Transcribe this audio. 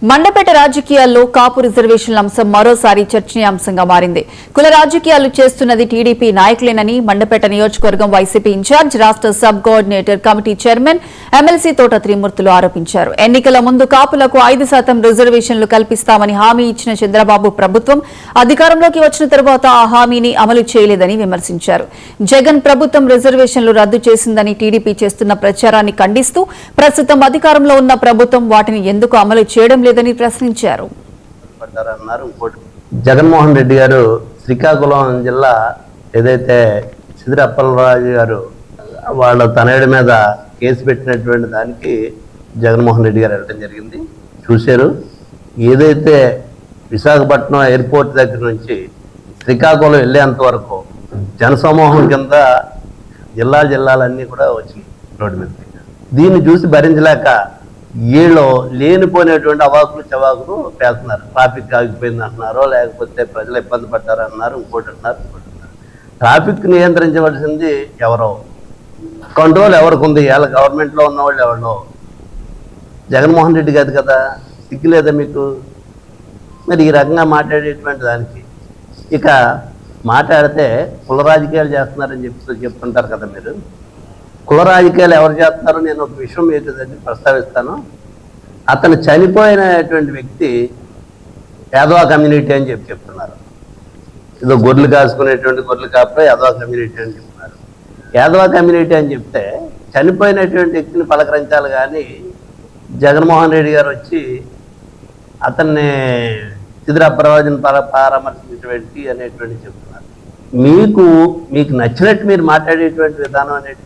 మండపేట రాజకీయాల్లో కాపు రిజర్వేషన్ల అంశం మరోసారి చర్చనీయాంశంగా మారింది. కుల రాజకీయాలు చేస్తున్నది టీడీపీ నాయకులేనని మండపేట నియోజకవర్గం వైసీపీ ఇన్ఛార్జ్ రాష్ట్ర sub coordinator committee chairman MLC తోట త్రిమూర్తులు ఆరోపించారు. ఎన్నికల ముందు కాపులకు 5% రిజర్వేషన్లు కల్పిస్తామని హామీ ఇచ్చిన చంద్రబాబు ప్రభుత్వం అధికారంలోకి వచ్చిన తర్వాత ఆ హామీని అమలు చేయలేదని విమర్శించారు. జగన్ ప్రభుత్వం రిజర్వేషన్లు రద్దు చేసిందని టీడీపీ చేస్తున్న ప్రచారాన్ని ఖండిస్తూ ప్రస్తుతం అధికారంలో ఉన్న ప్రభుత్వం వాటిని ఎందుకు అమలు చేయడం లేదని ప్రశ్నించారు. జగన్మోహన్ రెడ్డి గారు శ్రీకాకుళం జిల్లా ఏదైతే సిద్దిరి అప్పలరాజు గారు వాళ్ళ తనయుడి మీద కేసు పెట్టినటువంటి దానికి జగన్మోహన్ రెడ్డి గారు వెళ్ళడం జరిగింది. చూశారు, ఏదైతే విశాఖపట్నం ఎయిర్పోర్ట్ దగ్గర నుంచి శ్రీకాకుళం వెళ్ళేంత వరకు జనసమూహం కింద జిల్లాలన్నీ కూడా వచ్చినాయి రోడ్డు మీద. దీన్ని చూసి భరించలేక వీళ్ళు లేనిపోయినటువంటి అవాకులు చవాకులు పేస్తున్నారు. ట్రాఫిక్ ఆగిపోయింది అంటున్నారో, లేకపోతే ప్రజలు ఇబ్బంది పడ్డారు అన్నారు, ఇంకోటి అన్నారు. ట్రాఫిక్ నియంత్రించవలసింది ఎవరో, కంట్రోల్ ఎవరికి ఉంది? వాళ్ళ గవర్నమెంట్లో ఉన్న వాళ్ళు ఎవరో, జగన్మోహన్ రెడ్డి కాదు కదా. సిగ్గులేదా మీకు? మరి ఈ రకంగా మాట్లాడేటువంటి దానికి ఇక మాట్లాడితే కుల రాజకీయాలు చేస్తున్నారని చెప్తుంటారు కదా మీరు. కుల రాజకీయాలు ఎవరు చేస్తున్నారో నేను ఒక విషయం మీకు ప్రస్తావిస్తాను. అతను చనిపోయినటువంటి వ్యక్తి యాదవ కమ్యూనిటీ అని చెప్తున్నారు. ఏదో గొర్రెలు కాసుకునేటువంటి గొర్రెలు కాపులో యాదవ కమ్యూనిటీ అని చెప్తున్నారు. యాదవ కమ్యూనిటీ అని చెప్తే చనిపోయినటువంటి వ్యక్తిని పలకరించాలి కానీ జగన్మోహన్ రెడ్డి గారు వచ్చి అతన్ని సిద్దిరి అప్పలరాజుని పరామర్శించినటువంటి అనేటువంటి చెప్తున్నారు. మీకు నచ్చినట్టు మీరు మాట్లాడేటువంటి విధానం అనేది